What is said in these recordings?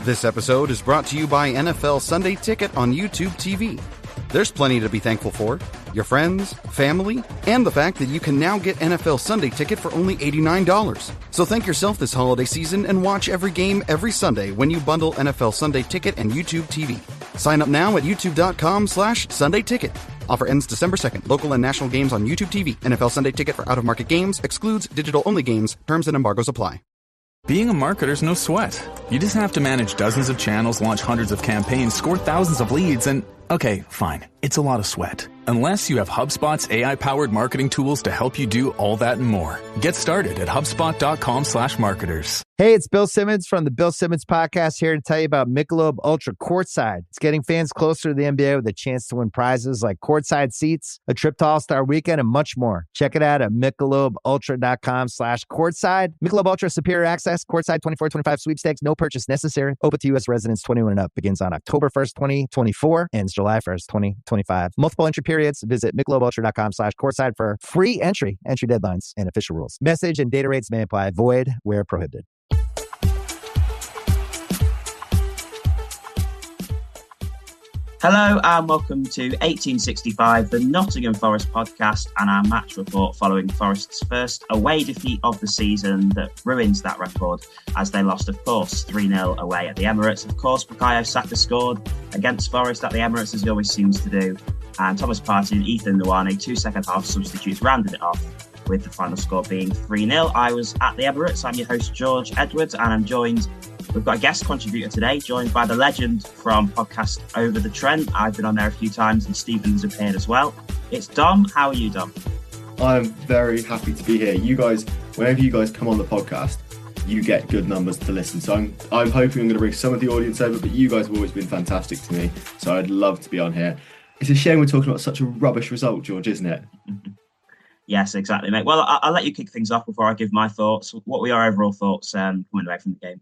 This episode is brought to you by NFL Sunday Ticket on YouTube TV. There's plenty to be thankful for. Your friends, family, and the fact that you can now get NFL Sunday Ticket for only $89. So thank yourself this holiday season and watch every game every Sunday when you bundle NFL Sunday Ticket and YouTube TV. Sign up now at youtube.com/Sunday Ticket. Offer ends December 2nd. Local and national games on YouTube TV. NFL Sunday Ticket for out-of-market games. Excludes digital-only games. Terms and embargoes apply. Being a marketer's no sweat. You just have to manage dozens of channels, launch hundreds of campaigns, score thousands of leads, and... okay, fine. It's a lot of sweat. Unless you have HubSpot's AI-powered marketing tools to help you do all that and more. Get started at HubSpot.com/marketers. Hey, it's Bill Simmons from the Bill Simmons Podcast here to tell you about Michelob Ultra Courtside. It's getting fans closer to the NBA with a chance to win prizes like courtside seats, a trip to All-Star Weekend, and much more. Check it out at MichelobUltra.com/courtside. Michelob Ultra Superior Access, Courtside 24-25 sweepstakes, no purchase necessary. Open to U.S. residents 21 and up. Begins on October 1st, 2024. Ends July 1st, 2025. Multiple entry periods. Visit MichelobUltra.com/courtside for free entry deadlines, and official rules. Message and data rates may apply. Void where prohibited. Hello and welcome to 1865, the Nottingham Forest podcast and our match report following Forest's first away defeat of the season that ruins that record as they lost, of course, 3-0 away at the Emirates. Of course, Bukayo Saka scored against Forest at the Emirates, as he always seems to do, and Thomas Partey and Ethan Nwaneri, two second-half substitutes, rounded it off with the final score being 3-0. I was at the Emirates. I'm your host, George Edwards, and I'm joined... we've got a guest contributor today, joined by the legend from podcast Over The Trent. I've been on there a few times and Stephen's appeared as well. It's Dom. How are you, Dom? I'm very happy to be here. You guys, whenever you guys come on the podcast, you get good numbers to listen. So I'm hoping I'm going to bring some of the audience over, but you guys have always been fantastic to me. So I'd love to be on here. It's a shame we're talking about such a rubbish result, George, isn't it? Yes, exactly, mate. Well, I'll let you kick things off before I give my thoughts. What were your overall thoughts coming away from the game?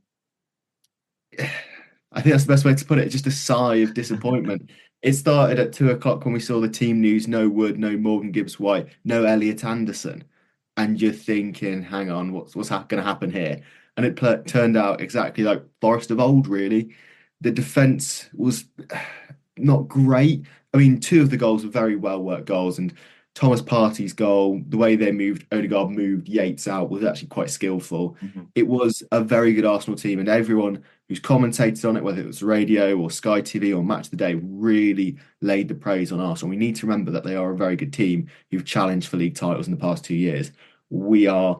I think that's the best way to put it. Just a sigh of disappointment. It started at 2:00 when we saw the team news: no Wood, no Morgan Gibbs-White, no Elliot Anderson, and you're thinking, "Hang on, what's going to happen here?" And it turned out exactly like Forest of old. Really, the defence was not great. I mean, two of the goals were very well worked goals, and Thomas Partey's goal, the way they moved, Odegaard moved Yates out, was actually quite skillful. Mm-hmm. It was a very good Arsenal team, and everyone who's commentated on it, whether it was radio or Sky TV or Match of the Day, really laid the praise on Arsenal. We need to remember that they are a very good team who've challenged for league titles in the past 2 years. We are,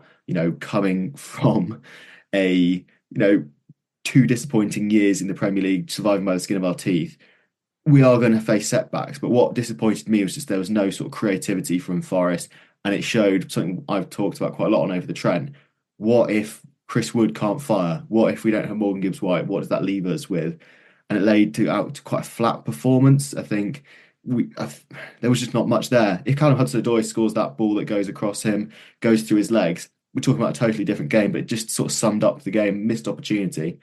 coming from two disappointing years in the Premier League, surviving by the skin of our teeth. We are going to face setbacks, but what disappointed me was just there was no sort of creativity from Forest, and it showed something I've talked about quite a lot on Over the Trent. What if Chris Wood can't fire? What if we don't have Morgan Gibbs-White? What does that leave us with? And it laid out to quite a flat performance. I think there was just not much there. If Callum Hudson-Odoi scores that ball that goes across him, goes through his legs, we're talking about a totally different game, but it just sort of summed up the game, missed opportunity.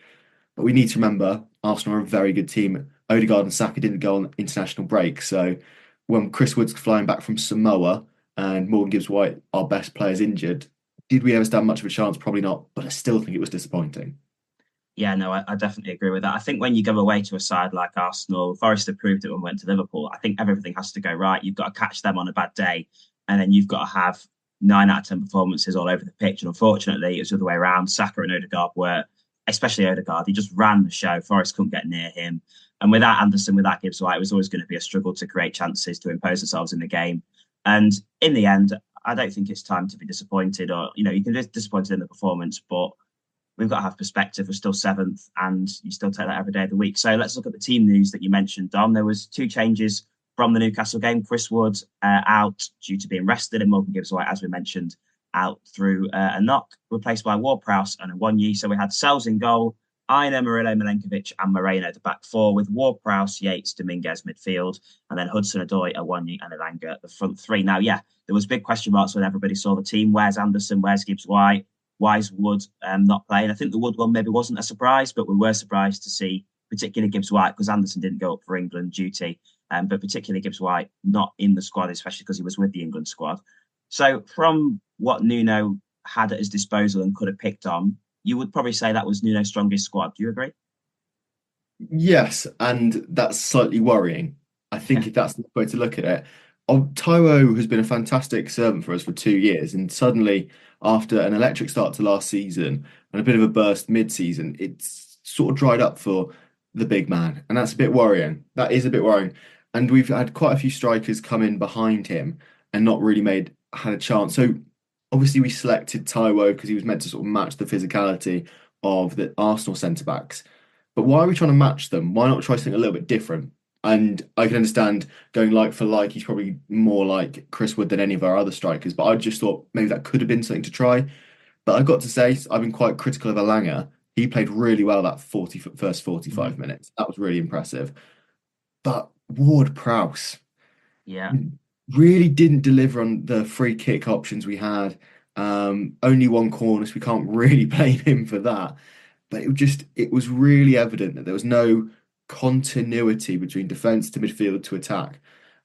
But we need to remember, Arsenal are a very good team. Odegaard and Saka didn't go on international break. So when Chris Wood's flying back from Samoa and Morgan Gibbs-White, our best players, injured, did we ever stand much of a chance? Probably not. But I still think it was disappointing. Yeah, no, I definitely agree with that. I think when you go away to a side like Arsenal, Forest have proved it when we went to Liverpool. I think everything has to go right. You've got to catch them on a bad day, and then you've got to have 9 out of 10 performances all over the pitch. And unfortunately, it was the other way around. Saka and Odegaard were, especially Odegaard, he just ran the show. Forest couldn't get near him. And without Anderson, without Gibbs-White, it was always going to be a struggle to create chances to impose themselves in the game. And in the end, I don't think it's time to be disappointed, or, you can be disappointed in the performance, but we've got to have perspective. We're still 7th, and you still take that every day of the week. So let's look at the team news that you mentioned, Dom. There was 2 changes from the Newcastle game. Chris Wood out due to being rested, and Morgan Gibbs-White, as we mentioned, out through a knock, replaced by Ward-Prowse and Nwaneri. So we had Sells in goal, Aina, Murillo, Milenkovic and Moreno at the back 4, with Ward-Prowse, Yates, Dominguez midfield, and then Hudson-Odoi, Nwaneri and Elanga at the front 3. Now, yeah, there was big question marks when everybody saw the team. Where's Anderson? Where's Gibbs-White? Why is Wood not playing? I think the Wood one maybe wasn't a surprise, but we were surprised to see particularly Gibbs-White, because Anderson didn't go up for England duty, but particularly Gibbs-White not in the squad, especially because he was with the England squad. So from what Nuno had at his disposal and could have picked on, you would probably say that was Nuno's strongest squad. Do you agree? Yes, and that's slightly worrying. I think Yeah. if that's the way to look at it, Taiwo has been a fantastic servant for us for 2 years, and suddenly, after an electric start to last season and a bit of a burst mid-season, it's sort of dried up for the big man, and that's a bit worrying. That is a bit worrying, and we've had quite a few strikers come in behind him and not really had a chance. So obviously, we selected Taiwo because he was meant to sort of match the physicality of the Arsenal centre backs. But why are we trying to match them? Why not try something a little bit different? And I can understand going like for like, he's probably more like Chris Wood than any of our other strikers. But I just thought maybe that could have been something to try. But I've got to say, I've been quite critical of Alanga. He played really well that first 45 Mhm. minutes. That was really impressive. But Ward-Prowse Yeah. really didn't deliver on the free kick options we had. Only one corner, so we can't really blame him for that. But it was really evident that there was no continuity between defence to midfield to attack.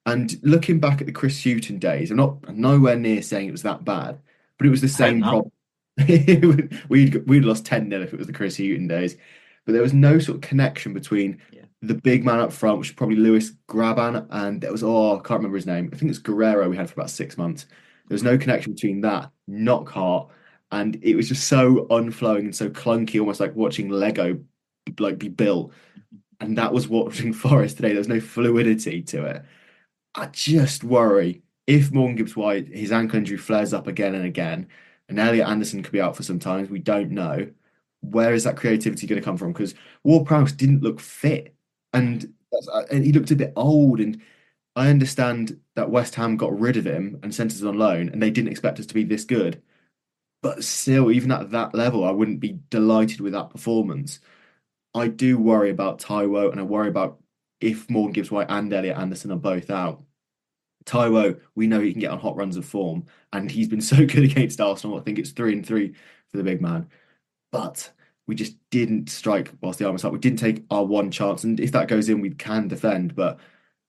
And looking back at the Chris Hughton days, I'm nowhere near saying it was that bad, but it was the I hope same not. problem. We'd lost 10-0 if it was the Chris Hughton days. But there was no sort of connection between Yeah. the big man up front, which was probably Lewis Graban, and there was, oh, I can't remember his name. I think it's Guerrero we had for about 6 months. There was no connection between that, Knockhart, and it was just so unflowing and so clunky, almost like watching Lego like be built. And that was watching Forest today. There was no fluidity to it. I just worry if Morgan Gibbs-White, his ankle injury flares up again and again, and Elliot Anderson could be out for some time. We don't know. Where is that creativity going to come from? Because Ward-Prowse didn't look fit, and he looked a bit old. And I understand that West Ham got rid of him and sent us on loan, and they didn't expect us to be this good. But still, even at that level, I wouldn't be delighted with that performance. I do worry about Taiwo, and I worry about if Morgan Gibbs-White and Elliot Anderson are both out. Taiwo, we know he can get on hot runs of form, and he's been so good against Arsenal. I think it's 3-3 for the big man. But we just didn't strike whilst the arm was up. We didn't take our one chance, and if that goes in, we can defend. But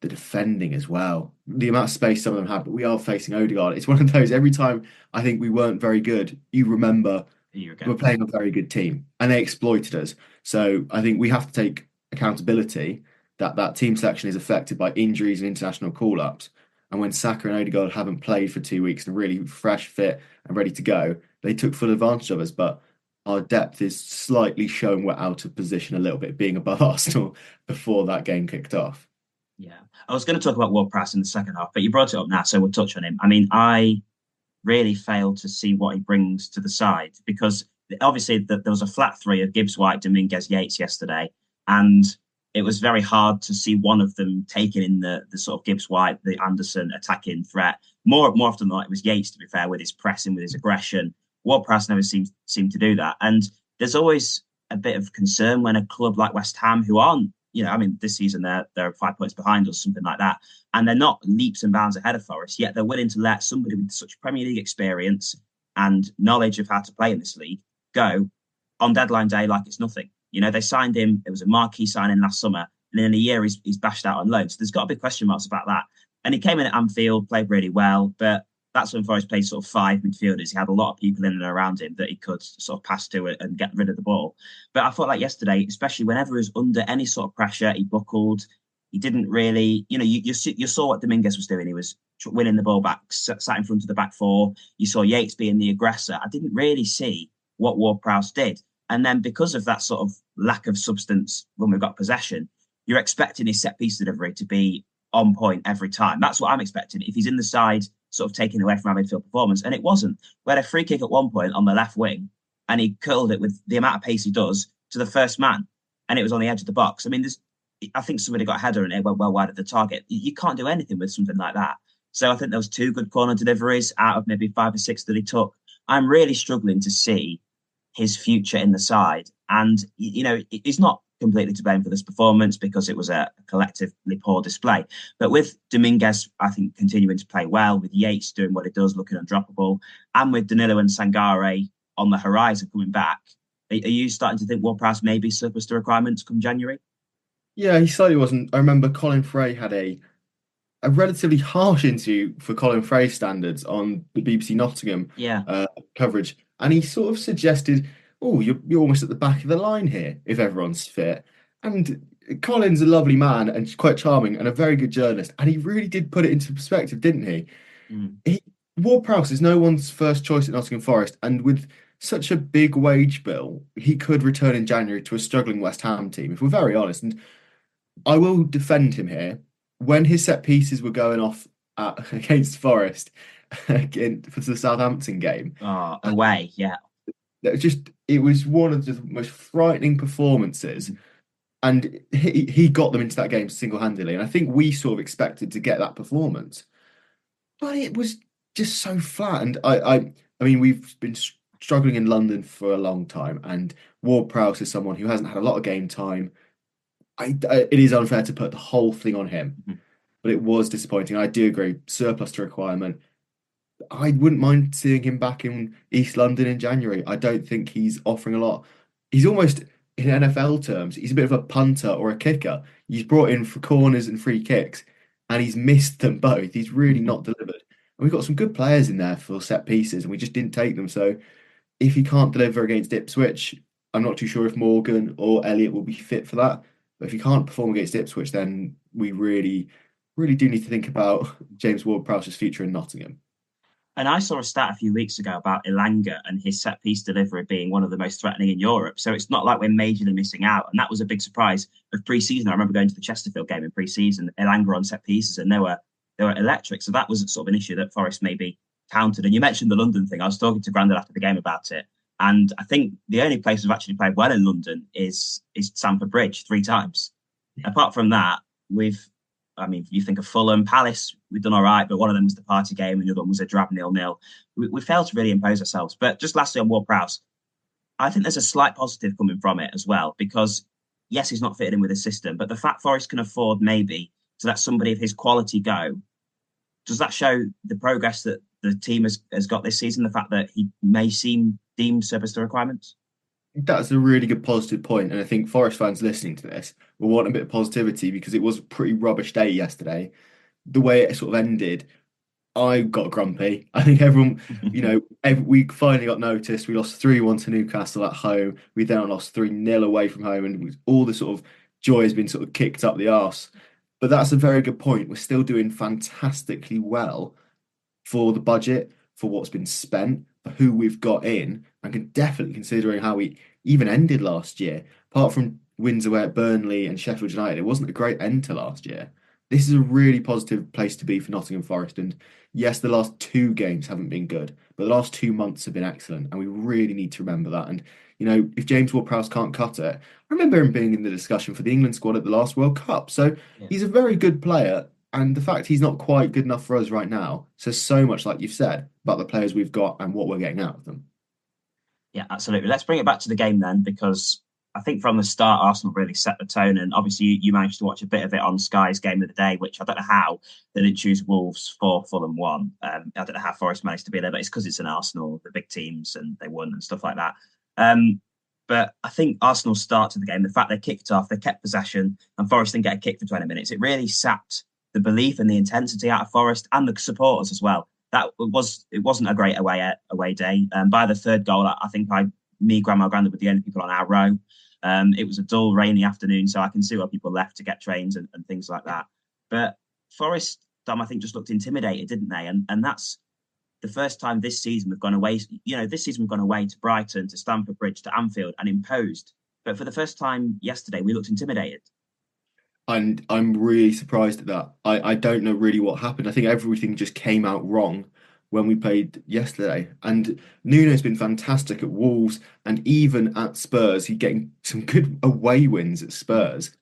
the defending as well, the amount of space some of them have, but we are facing Odegaard. It's one of those. Every time I think we weren't very good, you remember A year ago. we're playing a very good team, and they exploited us. So I think we have to take accountability that that team selection is affected by injuries and international call-ups. And when Saka and Odegaard haven't played for 2 weeks and really fresh, fit, and ready to go, they took full advantage of us. But our depth is slightly showing we're out of position a little bit, being above Arsenal before that game kicked off. Yeah. I was going to talk about Ward-Prowse in the second half, but you brought it up now, so we'll touch on him. I mean, I really failed to see what he brings to the side because obviously there was a flat three of Gibbs White, Dominguez, Yates yesterday, and it was very hard to see one of them taking in the sort of Gibbs White, the Anderson attacking threat. More often than not, it was Yates, to be fair, with his pressing, with his aggression. Ward-Prowse never seemed to do that, and there's always a bit of concern when a club like West Ham, who aren't, I mean, this season they're 5 points behind us, something like that, and they're not leaps and bounds ahead of Forest, yet they're willing to let somebody with such Premier League experience and knowledge of how to play in this league go on deadline day like it's nothing. They signed him, it was a marquee signing last summer, and in a year he's bashed out on loan. So there's got to be question marks about that. And he came in at Anfield, played really well, but that's when Forest played sort of five midfielders. He had a lot of people in and around him that he could sort of pass to and get rid of the ball. But I thought like yesterday, especially whenever he was under any sort of pressure, he buckled. He didn't really, you saw what Dominguez was doing. He was winning the ball back, sat in front of the back four. You saw Yates being the aggressor. I didn't really see what Ward-Prowse did. And then because of that sort of lack of substance when we've got possession, you're expecting his set piece delivery to be on point every time. That's what I'm expecting. If he's in the side, sort of taking away from our midfield performance, and it wasn't. We had a free kick at one point on the left wing, and he curled it with the amount of pace he does to the first man, and it was on the edge of the box. I mean, I think somebody got a header and it went well wide of the target. You can't do anything with something like that. So I think there was two good corner deliveries out of maybe 5 or 6 that he took. I'm really struggling to see his future in the side. And, he's not completely to blame for this performance because it was a collectively poor display. But with Dominguez, I think, continuing to play well, with Yates doing what he does, looking undroppable, and with Danilo and Sangare on the horizon coming back, are you starting to think Ward-Prowse may be surplus to requirements come January? Yeah, he slightly wasn't. I remember Colin Frey had a relatively harsh interview for Colin Frey standards on the BBC Nottingham Yeah. coverage, and he sort of suggested, "Oh, you're almost at the back of the line here if everyone's fit." And Colin's a lovely man and quite charming and a very good journalist. And he really did put it into perspective, didn't he? Mm. Ward-Prowse is no one's first choice at Nottingham Forest. And with such a big wage bill, he could return in January to a struggling West Ham team, if we're very honest. And I will defend him here. When his set pieces were going off against Forest for the Southampton game, Away, yeah. it was one of the most frightening performances. And he got them into that game single-handedly. And I think we sort of expected to get that performance. But it was just so flat. And I mean, we've been struggling in London for a long time. And Ward-Prowse is someone who hasn't had a lot of game time. It is unfair to put the whole thing on him. But it was disappointing. I do agree, surplus to requirement. I wouldn't mind seeing him back in East London in January. I don't think he's offering a lot. He's almost, in NFL terms, he's a bit of a punter or a kicker. He's brought in for corners and free kicks, and he's missed them both. He's really not delivered. And we've got some good players in there for set pieces, and we just didn't take them. So if he can't deliver against Ipswich, I'm not too sure if Morgan or Elliott will be fit for that. But if he can't perform against Ipswich, then we really, really do need to think about James Ward-Prowse's future in Nottingham. And I saw a stat a few weeks ago about Elanga and his set piece delivery being one of the most threatening in Europe. So it's not like we're majorly missing out. And that was a big surprise of pre-season. I remember going to the Chesterfield game in pre-season, Elanga on set pieces, and they were electric. So that was sort of an issue that Forest maybe countered. And you mentioned the London thing. I was talking to Grandad after the game about it. And I think the only place we've actually played well in London is Stamford Bridge 3 times. Apart from that, you think of Fulham, Palace, we've done all right, but one of them was the party game and the other one was a drab 0-0. We failed to really impose ourselves. But just lastly on Ward-Prowse, I think there's a slight positive coming from it as well, because yes, he's not fitted in with the system, but the fact Forest can afford maybe to let somebody of his quality go, does that show the progress that the team has got this season, the fact that he may seem deemed surplus to requirements? That's a really good positive point, and I think Forest fans listening to this will want a bit of positivity because it was a pretty rubbish day yesterday. The way it sort of ended, I got grumpy. I think everyone, we finally got noticed. We lost 3-1 to Newcastle at home. We then lost 3-0 away from home, and all the sort of joy has been sort of kicked up the arse. But that's a very good point. We're still doing fantastically well for the budget, for what's been spent, for who we've got in, and definitely considering how we even ended last year. Apart from wins away at Burnley and Sheffield United, it wasn't a great end to last year. This is a really positive place to be for Nottingham Forest. And yes, the last 2 games haven't been good, but the last 2 months have been excellent. And we really need to remember that. And, if James Ward-Prowse can't cut it, I remember him being in the discussion for the England squad at the last World Cup. So he's a very good player. And the fact he's not quite good enough for us right now says so much, like you've said, about the players we've got and what we're getting out of them. Yeah, absolutely. Let's bring it back to the game then, because I think from the start, Arsenal really set the tone. And obviously, you managed to watch a bit of it on Sky's Game of the Day, which I don't know how they didn't choose Wolves 4, Fulham 1. I don't know how Forest managed to be there, but it's because it's an Arsenal, the big teams, and they won and stuff like that. But I think Arsenal's start to the game, the fact they kicked off, they kept possession, and Forest didn't get a kick for 20 minutes, it really sapped the belief and the intensity out of Forest and the supporters as well. It wasn't a great away day. By the third goal, I think Grandma, Grandad were the only people on our row. It was a dull, rainy afternoon, so I can see why people left to get trains and things like that. But Forest, Dom, I think just looked intimidated, didn't they? And that's the first time this season we've gone away. This season we've gone away to Brighton, to Stamford Bridge, to Anfield, and imposed. But for the first time yesterday, we looked intimidated. And I'm really surprised at that. I don't know really what happened. I think everything just came out wrong when we played yesterday. And Nuno's been fantastic at Wolves and even at Spurs. He's getting some good away wins at Spurs.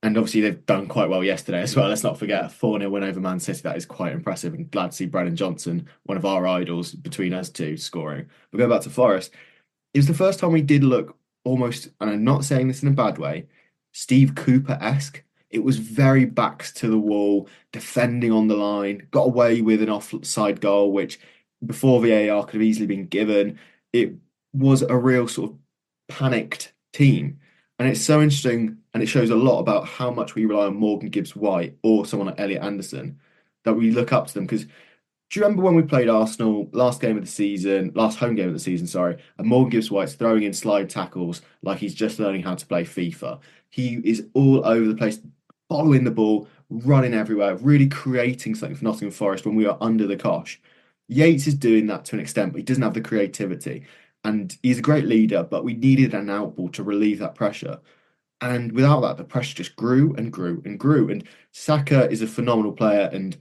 And obviously they've done quite well yesterday as well. Let's not forget a 4-0 win over Man City. That is quite impressive. And glad to see Brennan Johnson, one of our idols between us two, scoring. But going back to Forest, it was the first time we did look almost, and I'm not saying this in a bad way, Steve Cooper-esque. It was very backs to the wall, defending on the line, got away with an offside goal, which before VAR could have easily been given. It was a real sort of panicked team. And it's so interesting, and it shows a lot about how much we rely on Morgan Gibbs-White or someone like Elliot Anderson, that we look up to them. Because Do you remember when we played Arsenal last home game of the season, sorry, and Morgan Gibbs-White's throwing in slide tackles like he's just learning how to play FIFA? He is all over the place, following the ball, running everywhere, really creating something for Nottingham Forest when we are under the cosh. Yates is doing that to an extent, but he doesn't have the creativity. And he's a great leader, but we needed an outball to relieve that pressure. And without that, the pressure just grew and grew and grew. And Saka is a phenomenal player, and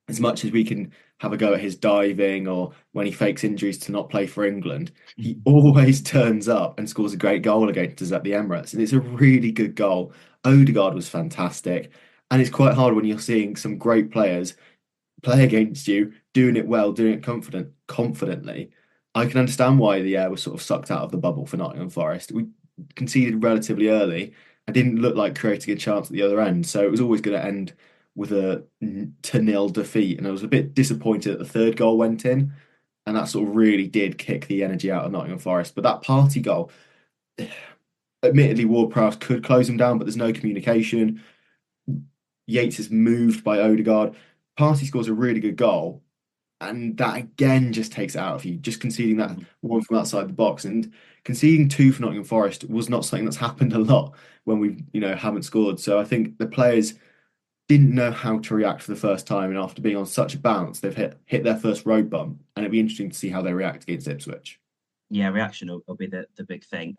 as much as we can have a go at his diving or when he fakes injuries to not play for England, he always turns up and scores a great goal against us at the Emirates. And it's a really good goal. Odegaard was fantastic. And it's quite hard when you're seeing some great players play against you, doing it well, doing it confidently. I can understand why the air was sort of sucked out of the bubble for Nottingham Forest. We conceded relatively early and didn't look like creating a chance at the other end. So it was always going to end with a 2-0 defeat. And I was a bit disappointed that the third goal went in. And that sort of really did kick the energy out of Nottingham Forest. But that Party goal, admittedly, Ward-Prowse could close him down, but there's no communication. Yates is moved by Odegaard. Party scores a really good goal. And that again just takes it out of you, just conceding that one from outside the box. And conceding two for Nottingham Forest was not something that's happened a lot when we, haven't scored. So I think the players didn't know how to react for the first time. And after being on such a bounce, they've hit their first road bump. And it'd be interesting to see how they react against Ipswich. Yeah, reaction will be the big thing.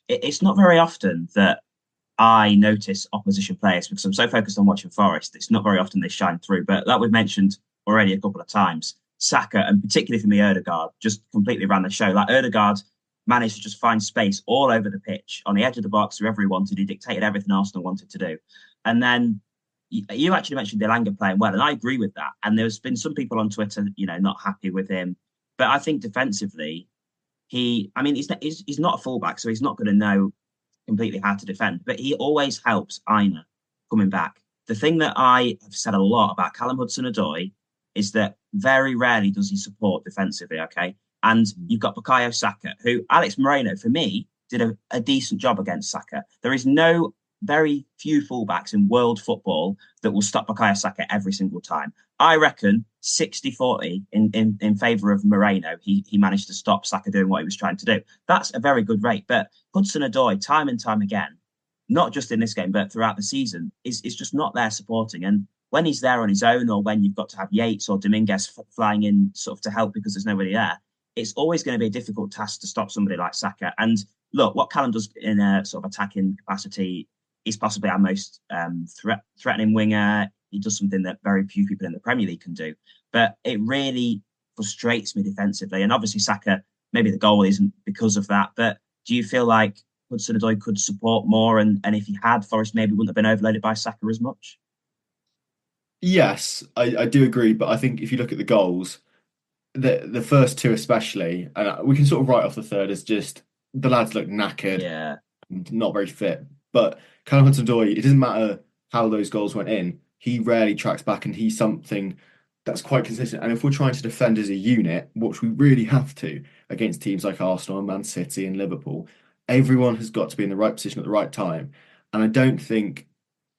It's not very often that I notice opposition players because I'm so focused on watching Forest. It's not very often they shine through. But like we've mentioned already a couple of times, Saka, and particularly for me, Odegaard, just completely ran the show. Like Odegaard managed to just find space all over the pitch, on the edge of the box, wherever he wanted. He dictated everything Arsenal wanted to do. And then you actually mentioned Elanga playing well, and I agree with that. And there's been some people on Twitter, not happy with him. But I think defensively, he's not a fullback, so he's not going to know completely how to defend. But he always helps Aina coming back. The thing that I have said a lot about Callum Hudson-Odoi is that very rarely does he support defensively, okay? And you've got Bukayo Saka, who Alex Moreno, for me, did a decent job against Saka. There is very few fullbacks in world football that will stop Bukayo Saka every single time. I reckon 60-40 in favour of Moreno. He managed to stop Saka doing what he was trying to do. That's a very good rate. But Hudson-Odoi, time and time again, not just in this game, but throughout the season, is just not there supporting. And when he's there on his own, or when you've got to have Yates or Dominguez flying in sort of to help because there's nobody there, it's always going to be a difficult task to stop somebody like Saka. And look, what Callum does in a sort of attacking capacity, he's possibly our most threatening winger. He does something that very few people in the Premier League can do. But it really frustrates me defensively. And obviously Saka, maybe the goal isn't because of that. But do you feel like Hudson-Odoi could support more? And if he had, Forest maybe wouldn't have been overloaded by Saka as much? Yes, I do agree. But I think if you look at the goals, the first two especially, and we can sort of write off the third as just the lads look knackered, and not very fit. But Callum Hudson-Odoi, it doesn't matter how those goals went in, he rarely tracks back, and he's something that's quite consistent. And if we're trying to defend as a unit, which we really have to against teams like Arsenal and Man City and Liverpool, everyone has got to be in the right position at the right time. And I don't think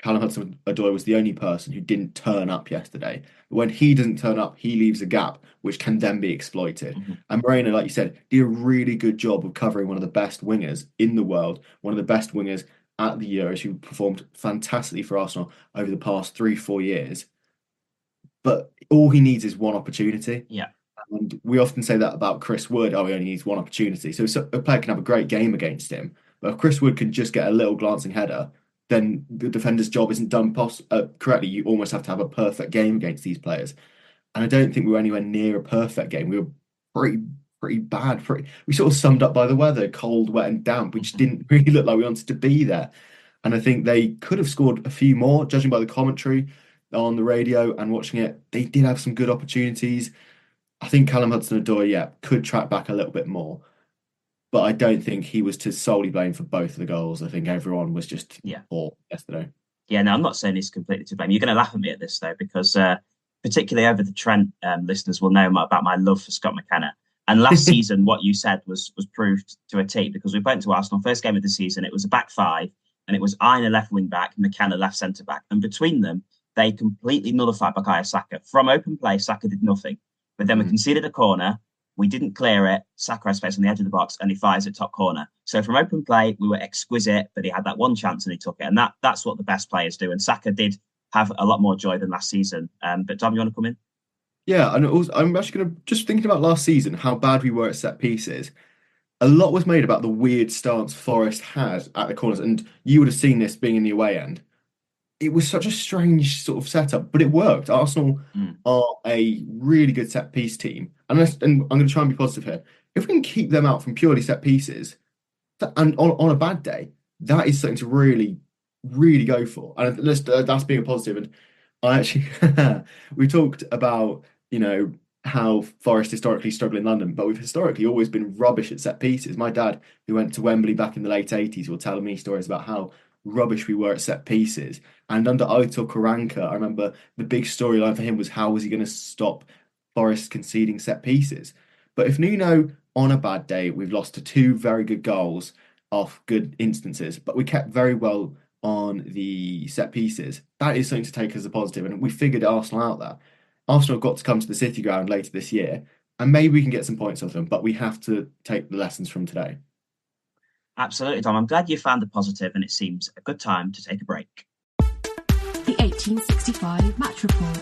Callum Hudson-Odoi was the only person who didn't turn up yesterday. But when he doesn't turn up, he leaves a gap, which can then be exploited. Mm-hmm. And Moreno, like you said, did a really good job of covering one of the best wingers in the world, one of the best wingers at the Euros, who performed fantastically for Arsenal over the past 3-4 years. But all he needs is one opportunity. Yeah. And we often say that about Chris Wood. He only needs one opportunity. So a player can have a great game against him. But if Chris Wood can just get a little glancing header, then the defender's job isn't done correctly. You almost have to have a perfect game against these players. And I don't think we were anywhere near a perfect game. We were pretty bad. We sort of summed up by the weather, cold, wet and damp. We just didn't really look like we wanted to be there. And I think they could have scored a few more, judging by the commentary on the radio and watching it. They did have some good opportunities. I think Callum Hudson-Odoi, could track back a little bit more. But I don't think he was to solely blame for both of the goals. I think everyone was just poor yesterday. Yeah, no, I'm not saying he's completely to blame. You're going to laugh at me at this, though, because particularly Over The Trent listeners will know about my love for Scott McKenna. And last season, what you said was proved to a T, because we went to Arsenal, first game of the season, it was a back five, and it was Aina left wing back, McKenna left centre back. And between them, they completely nullified Bukayo Saka. From open play, Saka did nothing. But then we conceded a corner. We didn't clear it. Saka has space on the edge of the box and he fires at top corner. So from open play, we were exquisite, but he had that one chance and he took it. And that's what the best players do. And Saka did have a lot more joy than last season. But Dom, you want to come in? Yeah, and also, I'm actually going to just thinking about last season, how bad we were at set pieces. A lot was made about the weird stance Forest had at the corners, and you would have seen this being in the away end. It was such a strange sort of setup, but it worked. Arsenal are a really good set piece team, and I'm going to try and be positive here. If we can keep them out from purely set pieces, and on a bad day, that is something to really, really go for. And that's being a positive. And I actually, we talked about, how Forest historically struggle in London, but we've historically always been rubbish at set pieces. My dad, who went to Wembley back in the late 80s, will tell me stories about how rubbish we were at set pieces. And under Aitor Karanka, I remember the big storyline for him was how was he going to stop Forest conceding set pieces. But if Nuno, on a bad day, we've lost to 2 very good goals off good instances, but we kept very well on the set pieces, that is something to take as a positive. And we figured Arsenal out there. Arsenal have got to come to the City Ground later this year, and maybe we can get some points off them, but we have to take the lessons from today. Absolutely, Tom. I'm glad you found a positive, and it seems a good time to take a break. The 1865 Match Report.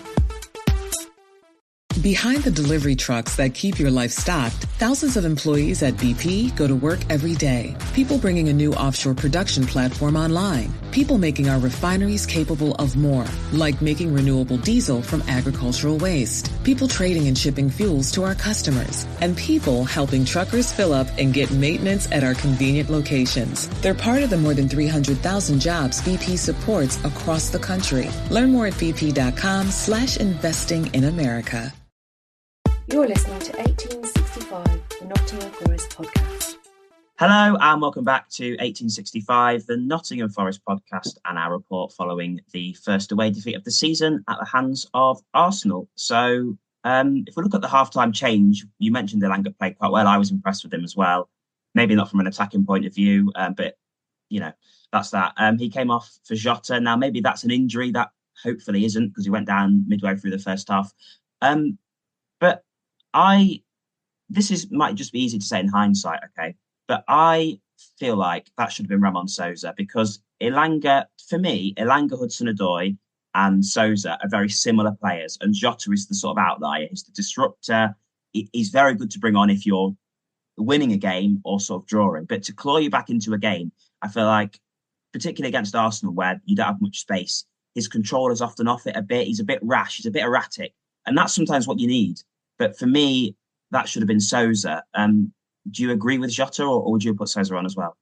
Behind the delivery trucks that keep your life stocked, thousands of employees at BP go to work every day. People bringing a new offshore production platform online. People making our refineries capable of more, like making renewable diesel from agricultural waste. People trading and shipping fuels to our customers. And people helping truckers fill up and get maintenance at our convenient locations. They're part of the more than 300,000 jobs BP supports across the country. Learn more at bp.com/investing in America. You're listening to 1865, the Nottingham Forest podcast. Hello and welcome back to 1865, the Nottingham Forest podcast, and our report following the first away defeat of the season at the hands of Arsenal. So if we look at the halftime change, you mentioned Elanga played quite well. I was impressed with him as well. Maybe not from an attacking point of view, but, that's that. He came off for Jota. Now, maybe that's an injury that hopefully isn't, because he went down midway through the first half. But might just be easy to say in hindsight, okay? But I feel like that should have been Ramon Sousa, because Elanga, for me, Hudson-Odoi and Sousa are very similar players, and Jota is the sort of outlier. He's the disruptor. He's very good to bring on if you're winning a game or sort of drawing. But to claw you back into a game, I feel like, particularly against Arsenal, where you don't have much space, his control is often off it a bit. He's a bit rash. He's a bit erratic. And that's sometimes what you need. But for me, that should have been Sousa. Do you agree with Jota, or would you put Sousa on as well?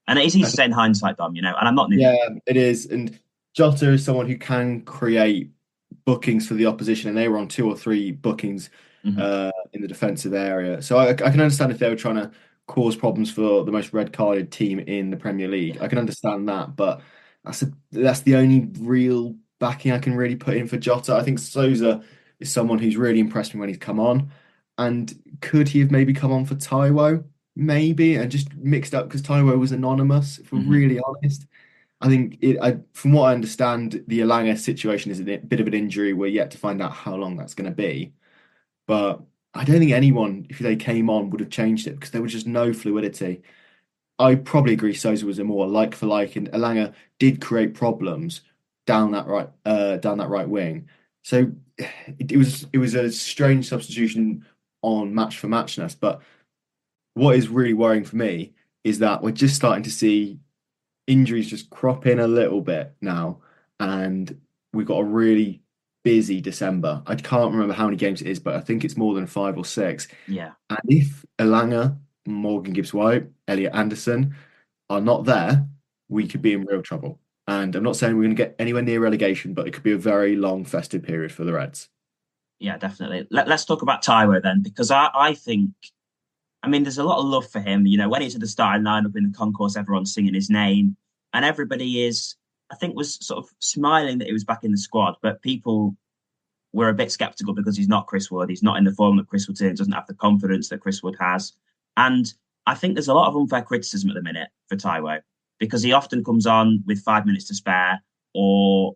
And it is easy to say in hindsight, Dom, and I'm not new. Yeah, it is. And Jota is someone who can create bookings for the opposition, and they were on 2 or 3 bookings in the defensive area. So I can understand if they were trying to cause problems for the most red-carded team in the Premier League. I can understand that, but that's the only real backing I can really put in for Jota. I think Sousa is someone who's really impressed me when he's come on. And could he have maybe come on for Taiwo? Maybe, and just mixed up, because Taiwo was anonymous, if we're really honest. I think, from what I understand, the Elanga situation is a bit of an injury. We're yet to find out how long that's going to be. But I don't think anyone, if they came on, would have changed it, because there was just no fluidity. I probably agree Sousa was a more like for like, and Elanga did create problems down that right wing. So it was a strange substitution on match for matchness. But what is really worrying for me is that we're just starting to see injuries just crop in a little bit now, and we've got a really busy December. I can't remember how many games it is, but I think it's more than 5 or 6. Yeah. And if Elanga, Morgan Gibbs-White, Elliot Anderson are not there, we could be in real trouble. And I'm not saying we're going to get anywhere near relegation, but it could be a very long festive period for the Reds. Yeah, definitely. Let's talk about Taiwo then, because I think, there's a lot of love for him. When he's at the starting lineup in the concourse, everyone's singing his name, and everybody was sort of smiling that he was back in the squad. But people were a bit sceptical because he's not Chris Wood. He's not in the form that Chris Wood's in. Doesn't have the confidence that Chris Wood has. And I think there's a lot of unfair criticism at the minute for Taiwo, because he often comes on with 5 minutes to spare. or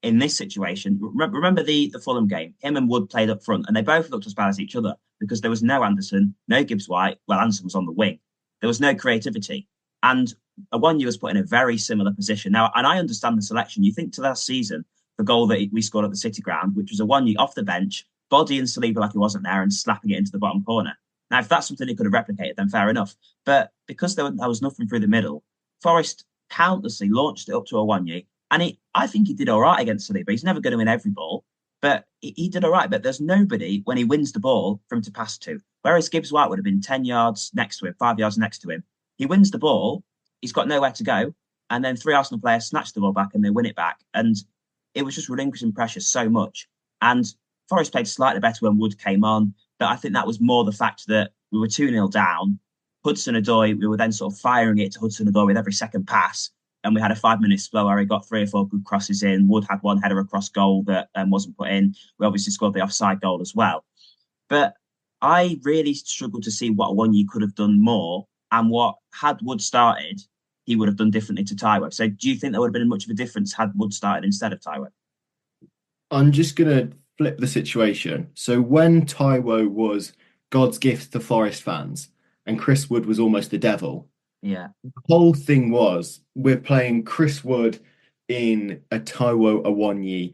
in this situation, remember the Fulham game? Him and Wood played up front, and they both looked as bad as each other because there was no Anderson, no Gibbs-White. Well, Anderson was on the wing. There was no creativity. And Awoniyi was put in a very similar position. Now, and I understand the selection. You think to last season, the goal that we scored at the City ground, which was Awoniyi off the bench, bodying Saliba like he wasn't there and slapping it into the bottom corner. Now, if that's something he could have replicated, then fair enough. But because there was nothing through the middle, Forest countlessly launched it up to Awoniyi. And I think he did all right against Saliba. He's never going to win every ball, but he did all right. But there's nobody, when he wins the ball, for him to pass to. Whereas Gibbs-White would have been 10 yards next to him, 5 yards next to him. He wins the ball, he's got nowhere to go. And then 3 Arsenal players snatch the ball back and they win it back. And it was just relinquishing pressure so much. And Forest played slightly better when Wood came on. But I think that was more the fact that we were 2-0 down. Hudson-Odoi, we were then sort of firing it to Hudson-Odoi with every second pass. And we had a 5-minute spell where he got 3 or 4 good crosses in. Wood had one header across goal that wasn't put in. We obviously scored the offside goal as well. But I really struggled to see what Awoniyi could have done more and what, had Wood started, he would have done differently to Taiwo. So do you think there would have been much of a difference had Wood started instead of Taiwo? I'm just going to flip the situation. So when Taiwo was God's gift to Forest fans and Chris Wood was almost the devil, yeah, the whole thing was we're playing Chris Wood in a Taiwo Awoniyi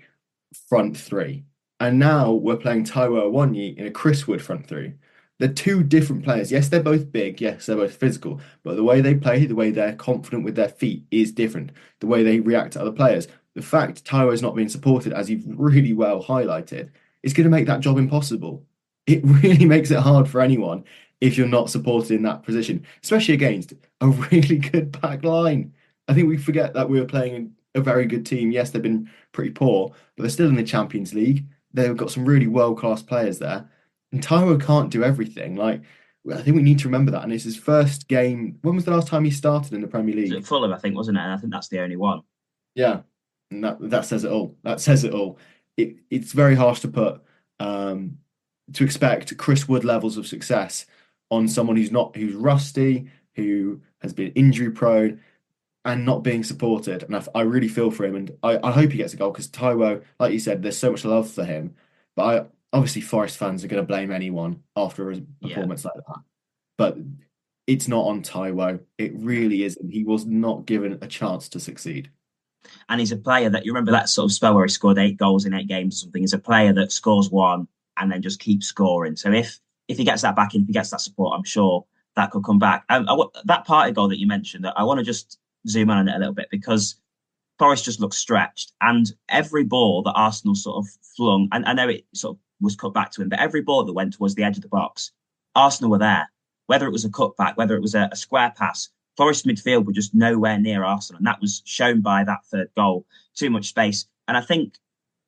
front three. And now we're playing Taiwo Awoniyi in a Chris Wood front three. They're two different players. Yes, they're both big. Yes, they're both physical. But the way they play, the way they're confident with their feet is different. The way they react to other players. The fact Taiwo's not being supported, as you've really well highlighted, is going to make that job impossible. It really makes it hard for anyone if you're not supported in that position, especially against a really good back line. I think we forget that we were playing a very good team. Yes, they've been pretty poor, but they're still in the Champions League. They've got some really world-class players there. And Taiwo can't do everything. Like, I think we need to remember that. And it's his first game. When was the last time he started in the Premier League? It was Fulham, I think, wasn't it? And I think that's the only one. Yeah, and that says it all. That says it all. It's very harsh to put to expect Chris Wood levels of success on someone who's rusty, who has been injury prone, and not being supported. And I really feel for him, and I hope he gets a goal because Taiwo, like you said, there's so much love for him. But obviously Forest fans are going to blame anyone after a performance like that. But it's not on Taiwo. It really isn't. He was not given a chance to succeed. And he's a player that, you remember that sort of spell where he scored 8 goals in 8 games or something. He's a player that scores one and then just keeps scoring. So if he gets that back in, if he gets that support, I'm sure that could come back. That party goal that you mentioned, I want to just zoom in on it a little bit because Forest just looks stretched. And every ball that Arsenal sort of flung, and I know it sort of was cut back to him, but every ball that went towards the edge of the box, Arsenal were there. Whether it was a cutback, whether it was a square pass, Forest midfield were just nowhere near Arsenal. And that was shown by that third goal. Too much space. And I think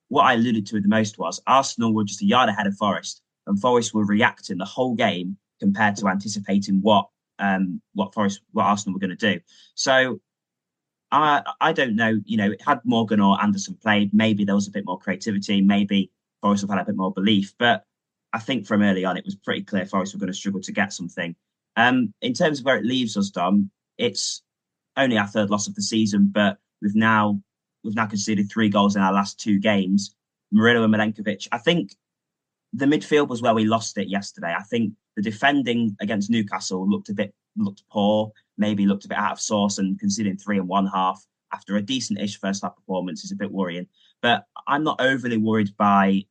what I alluded to the most was Arsenal were just a yard ahead of Forest, and Forest were reacting the whole game compared to anticipating what Arsenal were going to do. So I don't know, had Morgan or Anderson played, maybe there was a bit more creativity, maybe Forest have had a bit more belief. But I think from early on, it was pretty clear Forest were going to struggle to get something. In terms of where it leaves us, Dom, it's only our 3rd loss of the season, but we've now conceded 3 goals in our last 2 games. Murillo and Milenkovic. I think the midfield was where we lost it yesterday. I think the defending against Newcastle looked poor, maybe looked a bit out of sorts, and conceding 3 in one half after a decent-ish first half performance is a bit worrying. But I'm not overly worried by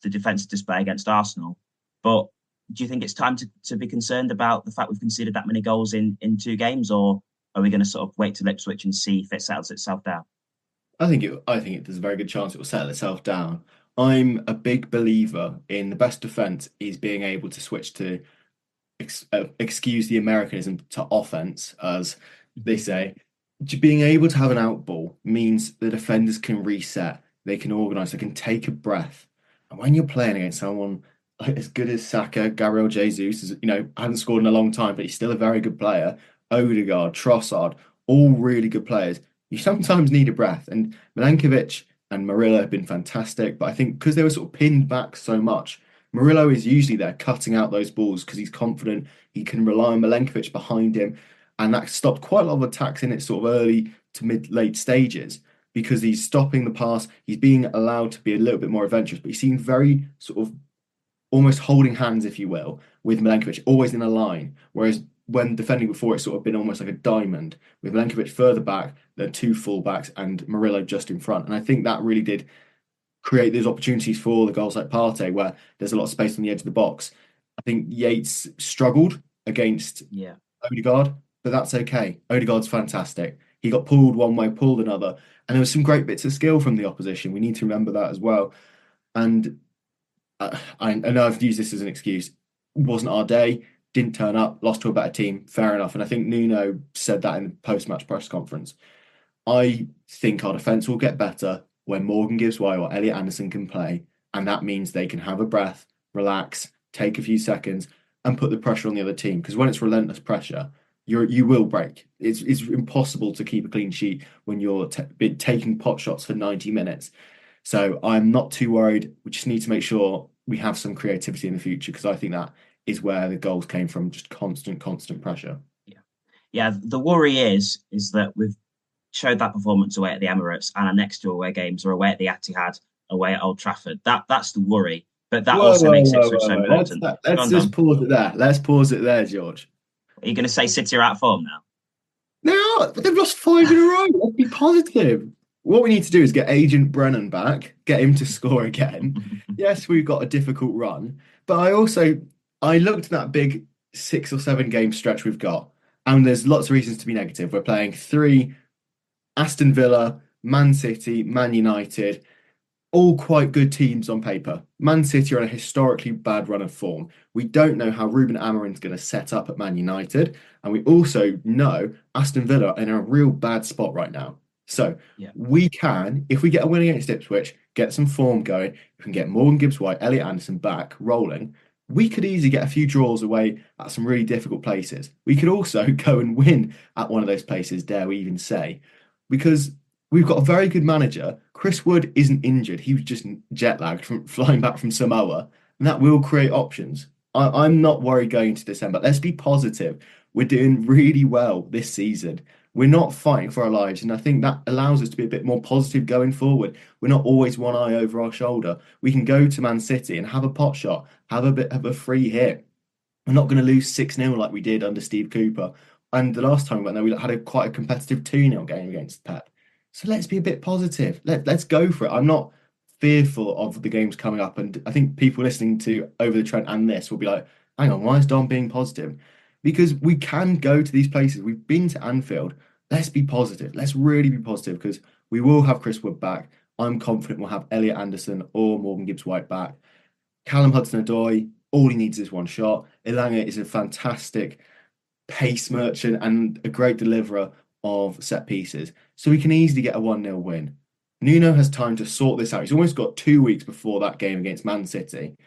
the defensive display against Arsenal. But do you think it's time to be concerned about the fact we've conceded that many goals in 2 games, or are we going to sort of wait till Ipswich and see if it settles itself down? I think there's a very good chance it will settle itself down. I'm a big believer in the best defense is being able to switch to excuse the Americanism to offense, as they say. Being able to have an out ball means the defenders can reset, they can organise, they can take a breath. And when you're playing against someone like as good as Saka, Gabriel Jesus, hasn't scored in a long time, but he's still a very good player. Odegaard, Trossard, all really good players. You sometimes need a breath. And Milenkovic and Murillo have been fantastic, but I think because they were sort of pinned back so much, Murillo is usually there cutting out those balls because he's confident. He can rely on Milenkovic behind him, and that stopped quite a lot of attacks in its sort of early to late stages. because he's stopping the pass. He's being allowed to be a little bit more adventurous, but he seemed very sort of almost holding hands, if you will, with Milenkovic, always in a line. Whereas when defending before, it's sort of been almost like a diamond, with Milenkovic further back, then two fullbacks, and Murillo just in front. And I think that really did create those opportunities for the goals like Partey, where there's a lot of space on the edge of the box. I think Yates struggled against Odegaard, but that's okay. Odegaard's fantastic. He got pulled one way, pulled another, and there was some great bits of skill from the opposition. We need to remember that as well. And I know I've used this as an excuse. It wasn't our day, didn't turn up, lost to a better team, fair enough. And I think Nuno said that in the post-match press conference. I think our defence will get better when Morgan Gibbs-White or Elliot Anderson can play, and that means they can have a breath, relax, take a few seconds, and put the pressure on the other team. Because when it's relentless pressure, you will break. It's impossible to keep a clean sheet when you're taking pot shots for 90 minutes. So I'm not too worried. We just need to make sure we have some creativity in the future, because I think that is where the goals came from, just constant pressure. Yeah. The worry is that we've showed that performance away at the Emirates, and our next two away games are away at the Etihad, away at Old Trafford. That's the worry. But that also makes Ipswich so important. Let's just pause it there. Let's pause it there, George. Are you going to say City are out of form now? No, they've lost 5 in a row. Let's be positive. What we need to do is get Agent Brennan back, get him to score again. Yes, we've got a difficult run, but I looked at that big 6 or 7 game stretch we've got, and there's lots of reasons to be negative. We're playing 3 Aston Villa, Man City, Man United, all quite good teams on paper. Man City are on a historically bad run of form. We don't know how Ruben Amorim's going to set up at Man United, and we also know Aston Villa are in a real bad spot right now. So we can, if we get a win against Ipswich, get some form going, we can get Morgan Gibbs-White, Elliot Anderson back rolling, we could easily get a few draws away at some really difficult places. We could also go and win at one of those places, dare we even say, because we've got a very good manager. Chris Wood isn't injured. He was just jet lagged from flying back from Samoa, and that will create options. I'm not worried going into December. Let's be positive. We're doing really well this season. We're not fighting for our lives, and I think that allows us to be a bit more positive going forward. We're not always one eye over our shoulder. We can go to Man City and have a pot shot, have a bit of a free hit. We're not going to lose 6-0 like we did under Steve Cooper. And the last time we went there, we had quite a competitive 2-0 game against Pep. So let's be a bit positive. Let's go for it. I'm not fearful of the games coming up, and I think people listening to Over the Trent and this will be like, hang on, why is Dom being positive? Because we can go to these places. We've been to Anfield. Let's be positive. Let's really be positive, because we will have Chris Wood back. I'm confident we'll have Elliot Anderson or Morgan Gibbs-White back. Callum Hudson-Odoi, all he needs is one shot. Elanga is a fantastic pace merchant and a great deliverer of set pieces. So we can easily get a 1-0 win. Nuno has time to sort this out. He's almost got 2 weeks before that game against Man City.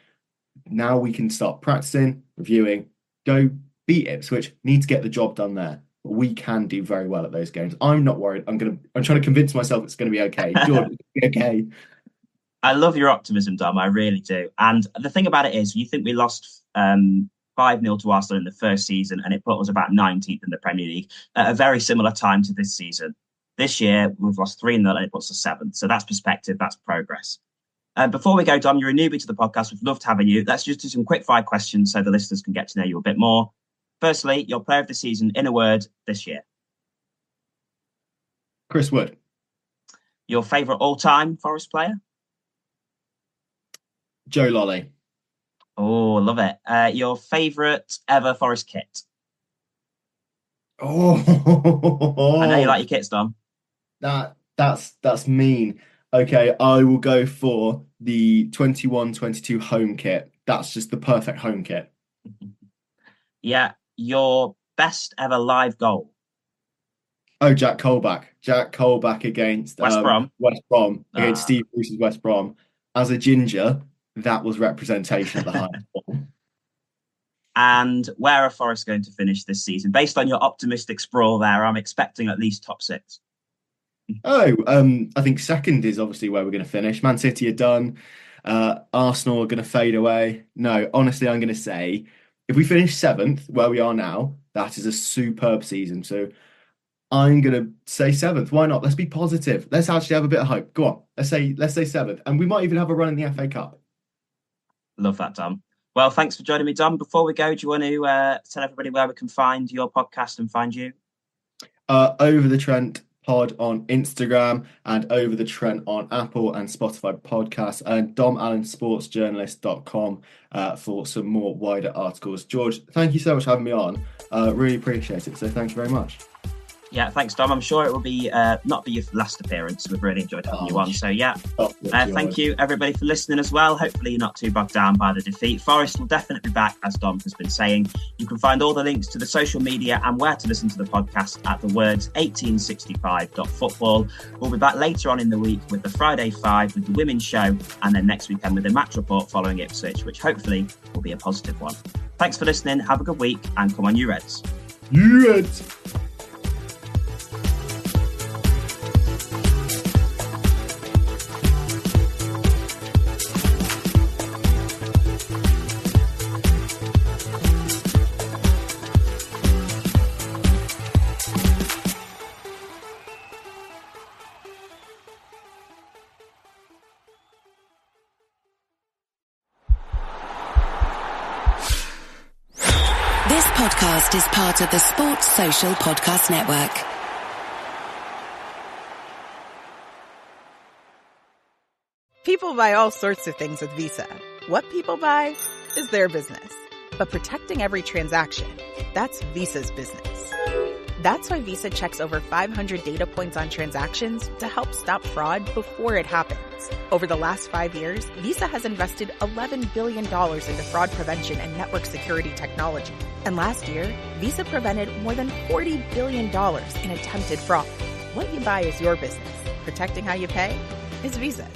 Now we can start practicing, reviewing, go beat Ipswich, need to get the job done there. But we can do very well at those games. I'm not worried. I'm trying to convince myself it's going to be okay. George, it's going to be okay. I love your optimism, Dom. I really do. And the thing about it is, you think we lost 5-0 to Arsenal in the first season, and it put us about 19th in the Premier League at a very similar time to this season. This year, we've lost 3-0 and it puts us 7th. So that's perspective, that's progress. Before we go, Dom, you're a newbie to the podcast. We've loved having you. Let's just do some quick fire questions so the listeners can get to know you a bit more. Firstly, your player of the season, in a word, this year. Chris Wood. Your favourite all-time Forest player? Joe Lolly. Oh, love it. Your favourite ever Forest kit? Oh, I know you like your kits, Dom. That's mean. Okay, I will go for the 21-22 home kit. That's just the perfect home kit. Yeah, your best ever live goal? Oh, Jack Colback against West Brom against Steve Bruce's West Brom. As a ginger, that was representation at the highest level. And where are Forest going to finish this season? Based on your optimistic sprawl there, I'm expecting at least top 6. I think second is obviously where we're going to finish. Man City are done. Arsenal are going to fade away. No, honestly, I'm going to say if we finish 7th, where we are now, that is a superb season. So I'm gonna say 7th. Why not? Let's be positive. Let's actually have a bit of hope. Go on. Let's say 7th, and we might even have a run in the FA Cup. Love that, Dom. Well, thanks for joining me, Dom. Before we go, do you want to tell everybody where we can find your podcast and find you? Over the Trent pod on Instagram and Over the Trent on Apple and Spotify podcasts, and DomAllinSportsJournalist.com for some more wider articles. George, thank you so much for having me on. Really appreciate it. So thank you very much. Yeah, thanks, Dom. I'm sure it will be not be your last appearance. We've really enjoyed having you on. So, thank you, everybody, for listening as well. Hopefully you're not too bogged down by the defeat. Forest will definitely be back, as Dom has been saying. You can find all the links to the social media and where to listen to the podcast at the words 1865.football. We'll be back later on in the week with the Friday 5 with the women's show, and then next weekend with the match report following Ipswich, which hopefully will be a positive one. Thanks for listening. Have a good week, and come on, you Reds. You Reds! Podcast is part of the Sports Social Podcast Network. People buy all sorts of things with Visa. What people buy is their business. But protecting every transaction, that's Visa's business. That's why Visa checks over 500 data points on transactions to help stop fraud before it happens. Over the last 5 years, Visa has invested $11 billion into fraud prevention and network security technology. And last year, Visa prevented more than $40 billion in attempted fraud. What you buy is your business. Protecting how you pay is Visa's.